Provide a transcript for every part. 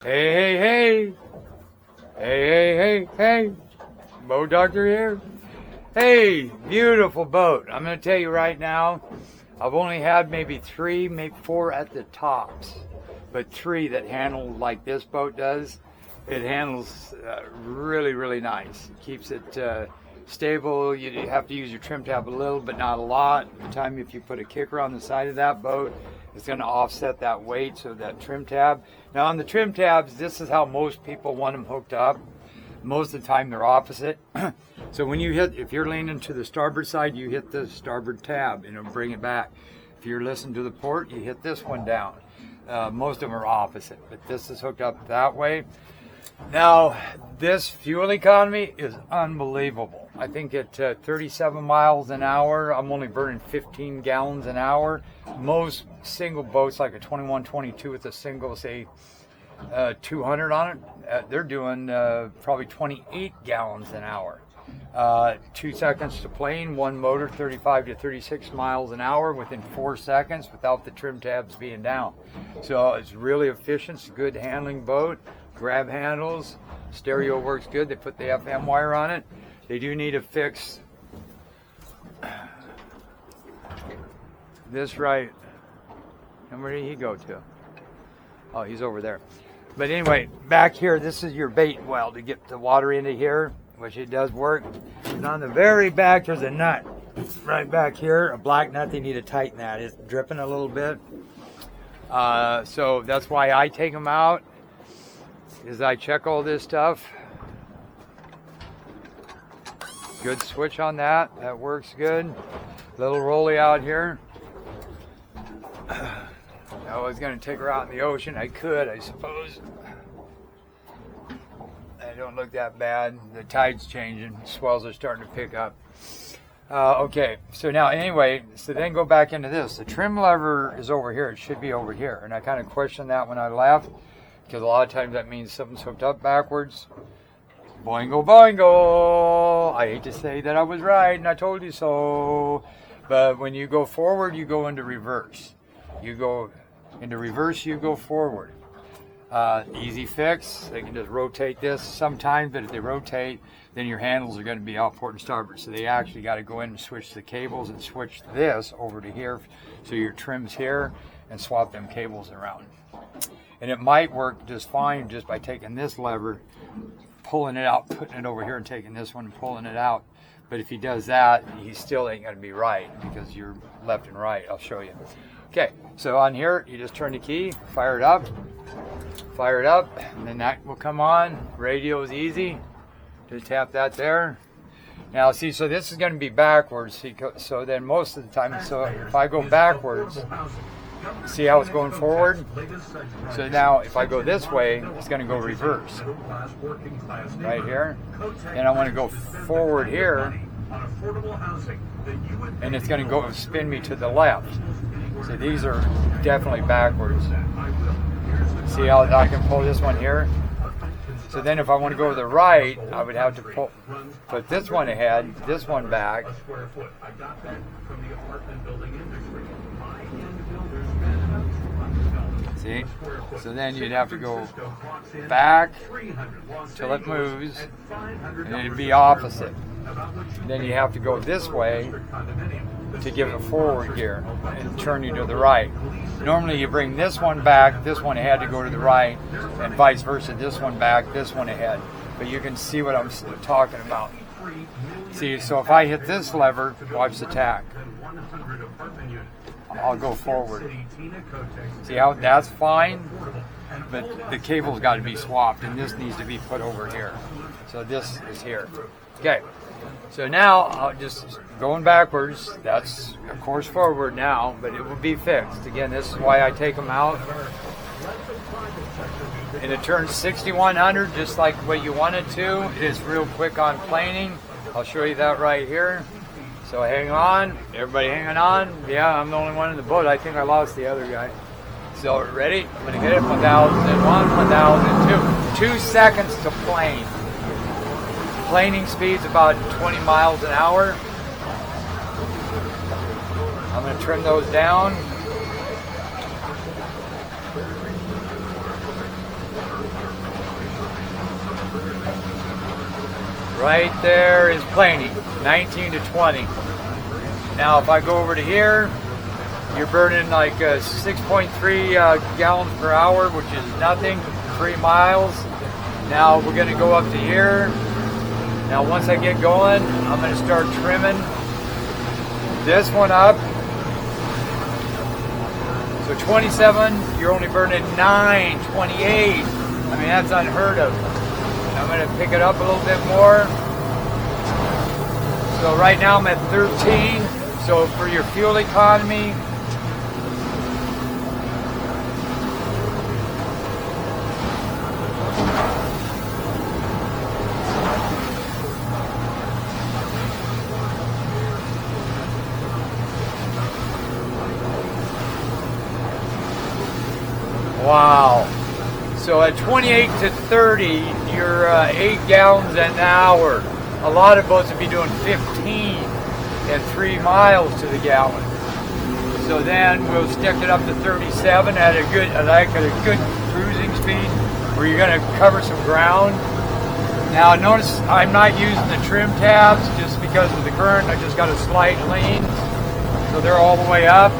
Hey, hey, hey. Hey, hey, hey, hey. Boat Doctor here. Hey, beautiful boat. I'm going to tell you right now, I've only had maybe 3, maybe 4 at the tops, but 3 that handle like this boat does. It handles really, really nice. It keeps it stable. You have to use your trim tab a little, but not a lot. By the time if you put a kicker on the side of that boat, it's going to offset that weight, so that trim tab. Now on the trim tabs, this is how most people want them hooked up. Most of the time they're opposite. So when you hit, if you're leaning to the starboard side, you hit the starboard tab and it'll bring it back. If you're listening to the port, you hit this one down. Most of them are opposite, but this is hooked up that way. Now, this fuel economy is unbelievable. I think at 37 miles an hour, I'm only burning 15 gallons an hour. Most single boats, like a 21, 22 with a single, say, 200 on it, they're doing probably 28 gallons an hour. 2 seconds to plane, one motor, 35 to 36 miles an hour within 4 seconds without the trim tabs being down. So it's really efficient. It's a good handling boat. Grab handles, stereo works good. They put the FM wire on it. They do need to fix this right. And where did he go to? Oh, he's over there. But anyway, back here, this is your bait well to get the water into here, which it does work. And on the very back, there's a nut right back here, a black nut. They need to tighten that. It's dripping a little bit. So that's why I take them out, is I check all this stuff. Good switch on that. That works good. Little rolly out here. I was going to take her out in the ocean. I could, I suppose. They don't look that bad. The tide's changing. Swells are starting to pick up. Okay, so now anyway, so then go back into this. The trim lever is over here. It should be over here. And I kind of questioned that when I left, because a lot of times that means something's hooked up backwards. Boingo, boingo. I hate to say that I was right and I told you so. But when you go forward, you go into reverse. You go into reverse, you go forward. Easy fix. They can just rotate this sometimes, but if they rotate, then your handles are going to be out port and starboard. So they actually got to go in and switch the cables and switch this over to here, so your trim's here, and swap them cables around. And it might work just fine just by taking this lever, pulling it out, putting it over here, and taking this one and pulling it out. But if he does that, he still ain't going to be right, because you're left and right. I'll show you. Okay, so on here, you just turn the key, fire it up, and then that will come on. Radio is easy. Just tap that there. Now, see, so this is going to be backwards. So then most of the time, so if I go backwards, see how it's going forward? So now, if I go this way, it's going to go reverse. Right here. And I want to go forward here, and it's going to go spin me to the left. So these are definitely backwards. See how I can pull this one here? So then if I want to go to the right, I would have to put this one ahead, this one back. See? So then you'd have to go back till it moves, and it'd be opposite. Then you have to go this way to give it forward gear and turn you to the right. Normally you bring this one back, this one ahead to go to the right, and vice versa, this one back, this one ahead. But you can see what I'm talking about. See, so if I hit this lever, watch the tack. I'll go forward. See how that's fine, but the cable's got to be swapped, and this needs to be put over here. So this is here. Okay, so now I'll just going backwards. That's of course forward now, but it will be fixed. Again, this is why I take them out. And it turns 6100 just like what you want it to. It is real quick on planing. I'll show you that right here. So hang on, everybody hanging on. Yeah, I'm the only one in the boat. I think I lost the other guy. So ready? I'm gonna get it. 1001, 1002. 2 seconds to plane. Planing speed's about 20 miles an hour. I'm gonna trim those down. Right there is plenty, 19 to 20. Now if I go over to here, you're burning like 6.3 gallons per hour, which is nothing, 3 miles. Now we're gonna go up to here. Now once I get going, I'm gonna start trimming this one up. So 27, you're only burning 9, 28. I mean, that's unheard of. I'm going to pick it up a little bit more. So right now I'm at 13. So for your fuel economy, wow. So at 28 to 30, you're 8 gallons an hour. A lot of boats would be doing 15 and 3 miles to the gallon. So then we'll stick it up to 37 at a good cruising speed where you're going to cover some ground. Now notice I'm not using the trim tabs just because of the current. I just got a slight lean, so they're all the way up.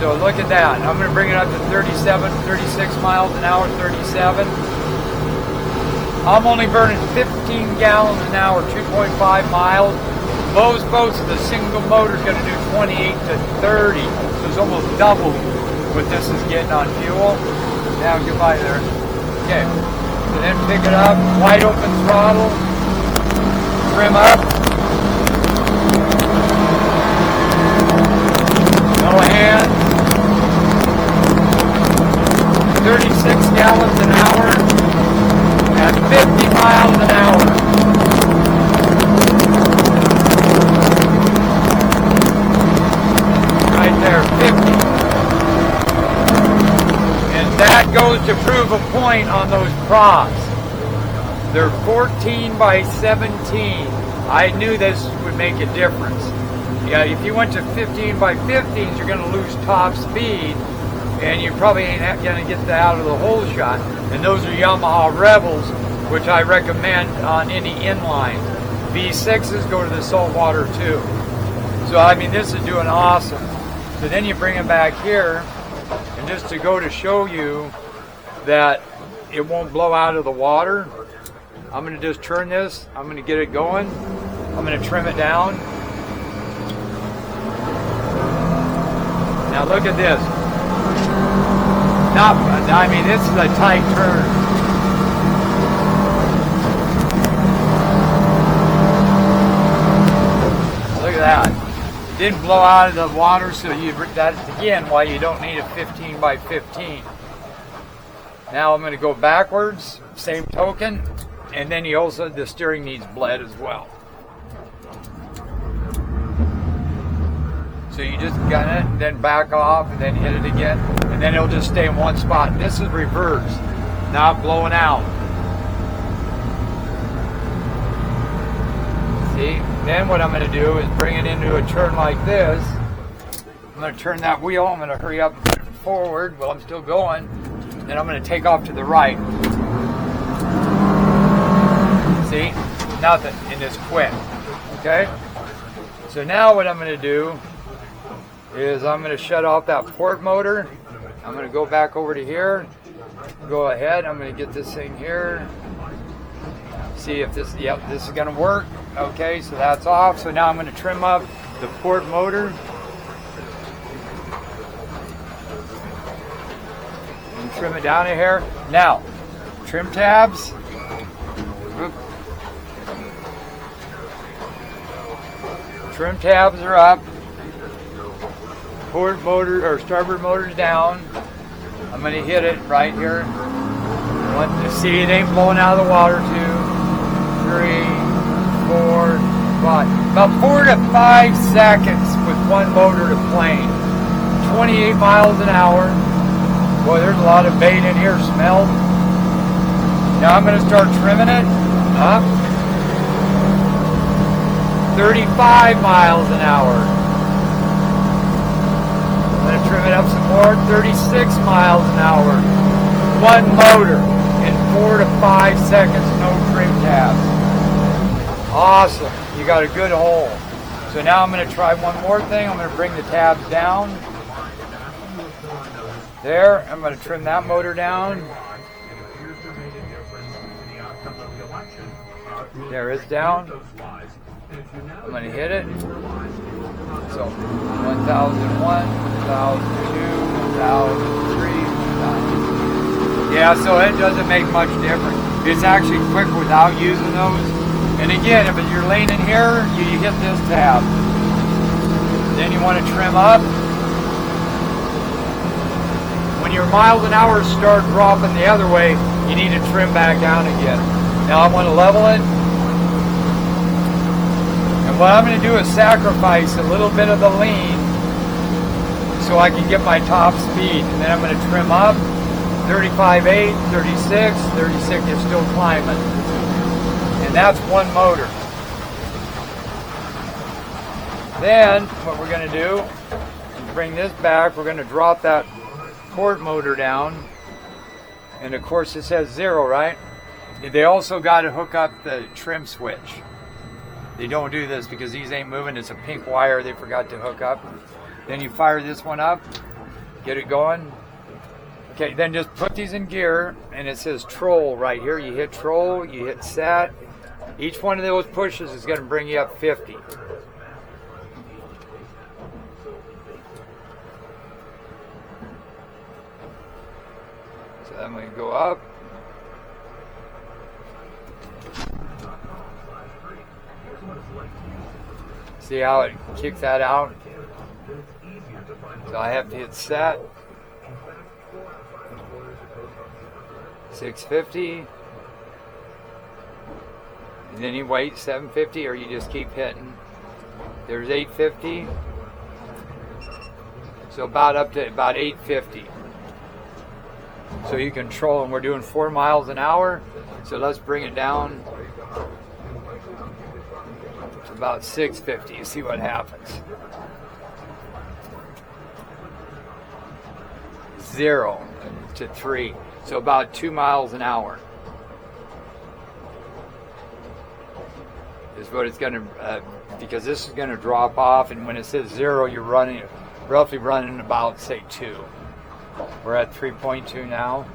So look at that. I'm going to bring it up to 37, 36 miles an hour, 37. I'm only burning 15 gallons an hour, 2.5 miles. Most boats with a single motor is going to do 28 to 30. So it's almost double what this is getting on fuel. Now goodbye there. Okay. So then pick it up, wide open throttle, trim up. No hands. 36 gallons an hour at 50 miles an hour. Right there, 50. And that goes to prove a point on those props. They're 14 by 17. I knew this would make a difference. Yeah, if you went to 15 by 15s, you're going to lose top speed. And you probably ain't going to get that out of the hole shot. And those are Yamaha Rebels, which I recommend on any inline. V6s go to the saltwater too. So I mean, this is doing awesome. So then you bring it back here, and just to go to show you that it won't blow out of the water, I'm going to just turn this. I'm going to get it going. I'm going to trim it down. Now look at this. I mean, this is a tight turn. Look at that. It didn't blow out of the water, so that's again why you don't need a 15 by 15. Now I'm going to go backwards, same token, and then the steering needs bled as well. So you just gun it, and then back off, and then hit it again, and then it'll just stay in one spot. This is reverse, not blowing out. See? Then what I'm going to do is bring it into a turn like this. I'm going to turn that wheel. I'm going to hurry up and put it forward while I'm still going. Then I'm going to take off to the right. See? Nothing, and it's quick. Okay? So now what I'm going to do is I'm going to shut off that port motor. I'm going to go back over to here. Go ahead. I'm going to get this thing here. See if this, yep, this is going to work. Okay, so that's off. So now I'm going to trim up the port motor. And trim it down to here. Now, trim tabs. Trim tabs are up. Port motor or starboard motor's down. I'm going to hit it right here. See, it ain't blowing out of the water. 2, 3, 4, 5. About 4 to 5 seconds with one motor to plane. 28 miles an hour. Boy, there's a lot of bait in here. Smell. Now I'm going to start trimming it up. 35 miles an hour. I'm going to trim it up some more, 36 miles an hour. One motor in 4 to 5 seconds, no trim tabs. Awesome. You got a good hole. So now I'm going to try one more thing. I'm going to bring the tabs down. There. I'm going to trim that motor down. There, it's down. I'm going to hit it. So 1001, 1002, 1003, 1000. Yeah, so it doesn't make much difference. It's actually quick without using those. And again, if you're leaning here, you hit this tab. Then you want to trim up. When your miles an hour start dropping the other way, you need to trim back down again. Now I want to level it. And what I'm going to do is sacrifice a little bit of the lean so I can get my top speed. And then I'm going to trim up. 35.8, 36, 36 is still climbing. And that's one motor. Then what we're going to do is bring this back. We're going to drop that port motor down. And of course it says 0, right? They also got to hook up the trim switch. They don't do this because these ain't moving. It's a pink wire they forgot to hook up. Then you fire this one up, get it going. Okay, then just put these in gear, and it says troll right here. You hit troll, you hit set. Each one of those pushes is going to bring you up 50. So I'm going to go up. See how it kicks that out? So I have to hit set. 650. And then you wait 750, or you just keep hitting. There's 850. So about up to about 850. So you control, and we're doing 4 miles an hour. So let's bring it down to about 650. You see what happens. 0 to 3. So about 2 miles an hour is what it's going to, because this is going to drop off, and when it says 0, you're roughly running about, say, 2. We're at 3.2 now,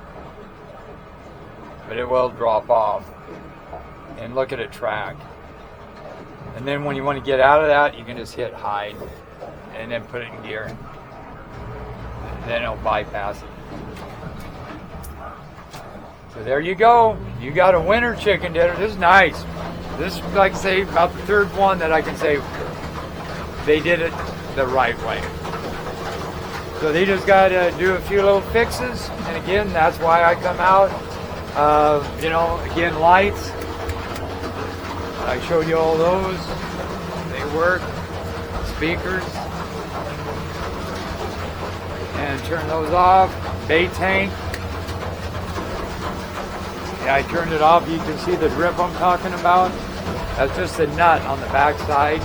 but it will drop off. And look at it track. And then when you want to get out of that, you can just hit hide and then put it in gear. And then it'll bypass it. So there you go. You got a winner chicken dinner. This is nice. This is, like I say, about the third one that I can say they did it the right way. So they just got to do a few little fixes. And again, that's why I come out. You know, again, lights. I showed you all those. They work. Speakers. And turn those off. Bay tank. Yeah, I turned it off. You can see the drip I'm talking about. That's just a nut on the back side.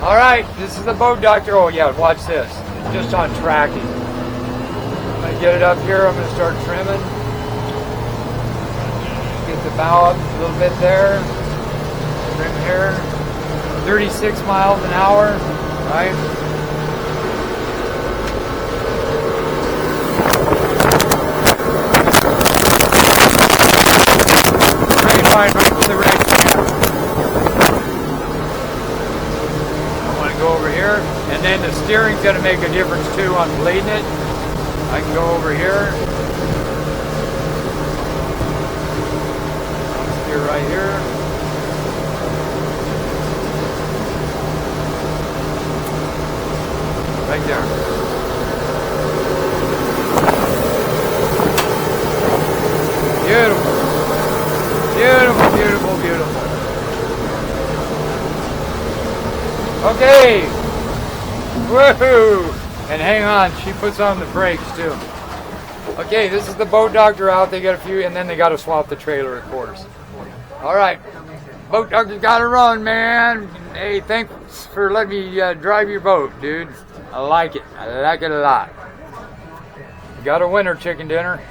All right, this is the Boat Doctor. Oh yeah, watch this. It's just on tracking. I'm gonna get it up here. I'm gonna start trimming. Get the bow up a little bit there. Trim here. 36 miles an hour, right? Right to the right. I want to go over here, and then the steering's going to make a difference too on bleeding it. I can go over here. Steer right here. Right there. Beautiful. Beautiful, beautiful, beautiful. Okay. Woohoo! And hang on, she puts on the brakes too. Okay, this is the Boat Doctor out. They got a few, and then they got to swap the trailer, of course. All right. Boat Doctor's got to run, man. Hey, thanks for letting me drive your boat, dude. I like it. I like it a lot. You got a winner chicken dinner.